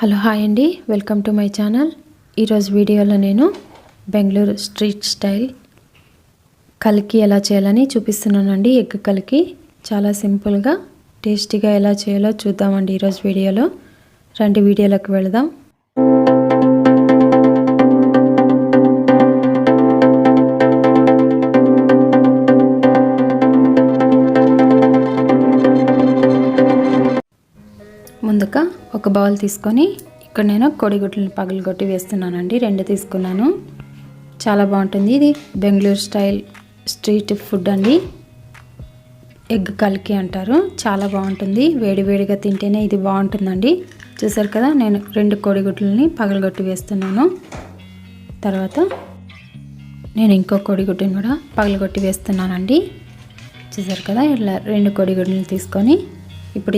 Hello hi అండి, welcome to my channel. ఈరోజు వీడియోలో నేను బెంగళూరు స్ట్రీట్ స్టైల్ కలికి ఎలా చేయాలని చూపిస్తున్నానండి. ఎగ్ కలికి చాలా సింపుల్గా టేస్టీగా ఎలా చేయాలో చూద్దామండి ఈరోజు వీడియోలో. రండి వీడియోలోకి వెళదాం. ముందుగా ఒక బౌల్ తీసుకొని ఇక్కడ నేను కోడిగుడ్లను పగలగొట్టి వేస్తున్నానండి. 2 తీసుకున్నాను. చాలా బాగుంటుంది. ఇది బెంగళూరు స్టైల్ స్ట్రీట్ ఫుడ్ అండి. ఎగ్ కలికి అంటారు. చాలా బాగుంటుంది. వేడివేడిగా తింటేనే ఇది బాగుంటుందండి. చూసారు కదా, నేను 2 కోడిగుడ్లని పగలగొట్టి వేస్తున్నాను. తర్వాత నేను ఇంకో కోడిగుడ్డుని కూడా పగలగొట్టి వేస్తున్నానండి. చూసారు కదా, ఇలా 2 కోడిగుడ్లను తీసుకొని ఇప్పుడు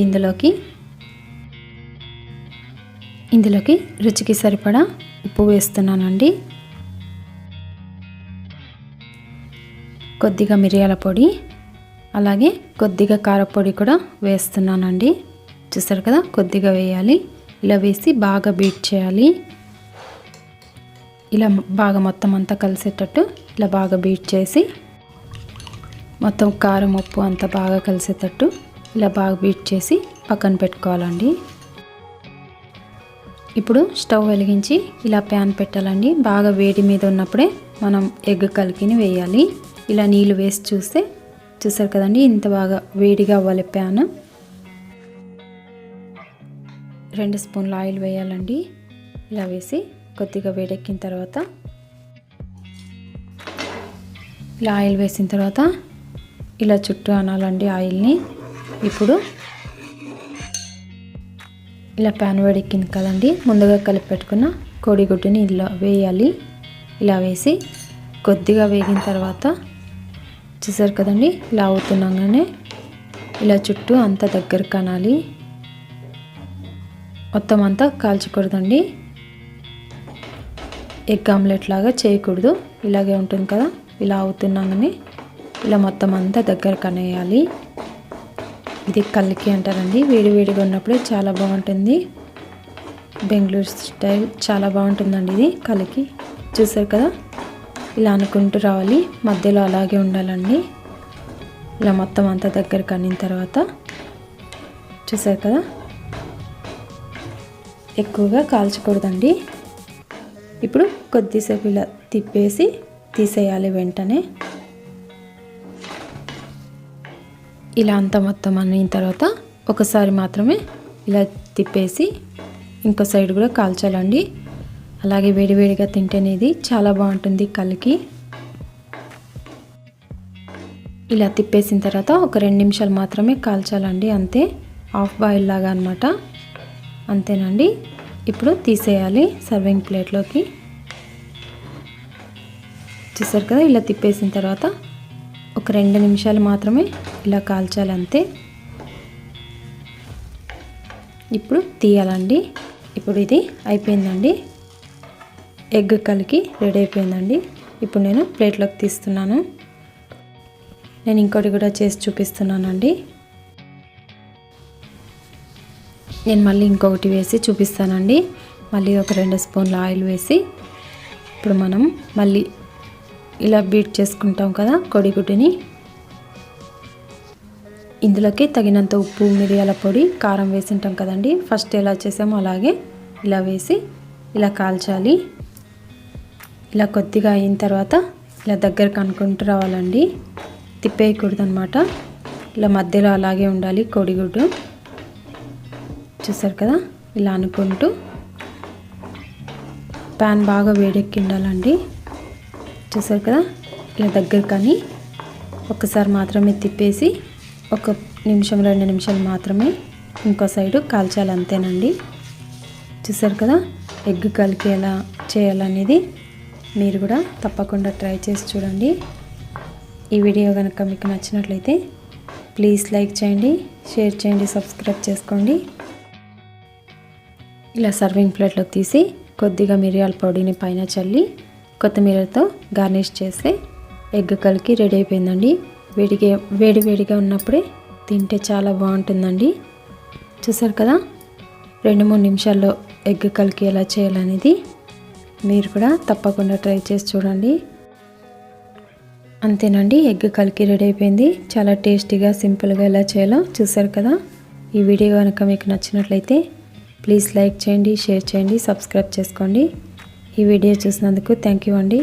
ఇందులోకి రుచికి సరిపడా ఉప్పు వేస్తున్నానండి. కొద్దిగా మిరియాల పొడి, అలాగే కొద్దిగా కారపొడి కూడా వేస్తున్నానండి. చూసారు కదా, కొద్దిగా వేయాలి. ఇలా వేసి బాగా బీట్ చేయాలి. ఇలా బాగా మొత్తం అంతా కలిసేటట్టు ఇలా బాగా బీట్ చేసి మొత్తం కారం ఉప్పు అంతా బాగా కలిసేటట్టు ఇలా బాగా బీట్ చేసి పక్కన పెట్టుకోవాలండి. ఇప్పుడు స్టవ్ వెలిగించి ఇలా ప్యాన్ పెట్టాలండి. బాగా వేడి మీద ఉన్నప్పుడే మనం ఎగ్ కలికిని వేయాలి. ఇలా నీళ్ళు వేసి చూసారు కదండి, ఇంత బాగా వేడిగా అవ్వాలి ప్యాన్. 2 స్పూన్ల ఆయిల్ వేయాలండి. ఇలా వేసి కొద్దిగా వేడెక్కిన తర్వాత ఇలా ఆయిల్ వేసిన తర్వాత ఇలా చుట్టూ అనాలండి ఆయిల్ని. ఇప్పుడు ఇలా ప్యాన్ వేడెక్కింది కదండి, ముందుగా కలిపి పెట్టుకున్న కోడిగుడ్డుని ఇలా వేయాలి. ఇలా వేసి కొద్దిగా వేగిన తర్వాత చూసారు కదండి, ఇలా అవుతున్నాగానే ఇలా చుట్టూ అంతా దగ్గర కనాలి. మొత్తం అంతా కాల్చకూడదండి. ఎగ్ ఆమ్లెట్ లాగా చేయకూడదు. ఇలాగే ఉంటుంది కదా, ఇలా అవుతున్నాగానే ఇలా మొత్తం అంతా దగ్గర కనేయాలి. ఇది కలికి అంటారండి. వేడివేడిగా ఉన్నప్పుడే చాలా బాగుంటుంది. బెంగళూరు స్టైల్ చాలా బాగుంటుందండి ఇది కలికి. చూసారు కదా, ఇలా అనుకుంటూ రావాలి, మధ్యలో అలాగే ఉండాలండి. ఇలా మొత్తం అంతా దగ్గర కనిన తర్వాత చూసారు కదా, ఎక్కువగా కాల్చకూడదండి. ఇప్పుడు కొద్దిసేపు ఇలా తిప్పేసి తీసేయాలి వెంటనే. ఇలా అంతా మొత్తం అనిన తర్వాత ఒకసారి మాత్రమే ఇలా తిప్పేసి ఇంకో సైడ్ కూడా కాల్చాలండి. అలాగే వేడివేడిగా తింటేనే ఇది చాలా బాగుంటుంది కలికి. ఇలా తిప్పేసిన తర్వాత ఒక 2 నిమిషాలు మాత్రమే కాల్చాలండి, అంతే. హాఫ్ బాయిల్ లాగా అనమాట. అంతేనండి. ఇప్పుడు తీసేయాలి సర్వింగ్ ప్లేట్లోకి. చూసారు కదా, ఇలా తిప్పేసిన తర్వాత ఒక 2 నిమిషాలు మాత్రమే ఇలా కాల్చాలి, అంతే. ఇప్పుడు తీయాలండి. ఇప్పుడు ఇది అయిపోయిందండి. ఎగ్ కలికి రెడీ అయిపోయిందండి. ఇప్పుడు నేను ప్లేట్లోకి తీస్తున్నాను. నేను ఇంకోటి కూడా చేసి చూపిస్తున్నానండి. నేను మళ్ళీ ఇంకొకటి వేసి చూపిస్తానండి. మళ్ళీ ఒక 2 స్పూన్ల ఆయిల్ వేసి ఇప్పుడు మనం మళ్ళీ ఇలా బీట్ చేసుకుంటాం కదా కోడిగుడ్డుని. ఇందులోకి తగినంత ఉప్పు, మిరియాల పొడి, కారం వేసి ఉంటాం కదండి. ఫస్ట్ ఎలా చేసామో అలాగే ఇలా వేసి ఇలా కాల్చాలి. ఇలా కొద్దిగా అయిన తర్వాత ఇలా దగ్గరకు అనుకుంటూ రావాలండి. తిప్పేయకూడదు అనమాట. ఇలా మధ్యలో అలాగే ఉండాలి కోడిగుడ్డు. చూసారు కదా, ఇలా అనుకుంటూ ప్యాన్ బాగా వేడెక్కి ఉండాలండి. చూసారు కదా, ఇలా దగ్గర కానీ ఒకసారి మాత్రమే తిప్పేసి ఒక 1-2 నిమిషాలు మాత్రమే ఇంకో సైడు కాల్చాలి, అంతేనండి. చూసారు కదా, ఎగ్ కలికి ఎలా చేయాలనేది మీరు కూడా తప్పకుండా ట్రై చేసి చూడండి. ఈ వీడియో కనుక మీకు నచ్చినట్లయితే ప్లీజ్ లైక్ చేయండి, షేర్ చేయండి, సబ్స్క్రైబ్ చేసుకోండి. ఇలా సర్వింగ్ ప్లేట్లోకి తీసి కొద్దిగా మిరియాల పొడిని పైన చల్లి కొత్తిమీరతో గార్నిష్ చేస్తే ఎగ్ కలికి రెడీ అయిపోయిందండి. వేడివేడిగా ఉన్నప్పుడే తింటే చాలా బాగుంటుందండి. చూసారు కదా, 2-3 నిమిషాల్లో ఎగ్ కలికి ఎలా చేయాలనేది మీరు కూడా తప్పకుండా ట్రై చేసి చూడండి. అంతేనండి, ఎగ్ కలికి రెడీ అయిపోయింది. చాలా టేస్టీగా సింపుల్గా ఎలా చేయాలో చూసారు కదా. ఈ వీడియో కనుక మీకు నచ్చినట్లయితే ప్లీజ్ లైక్ చేయండి, షేర్ చేయండి, సబ్స్క్రైబ్ చేసుకోండి. ఈ వీడియో చూసినందుకు థ్యాంక్ యూ అండి.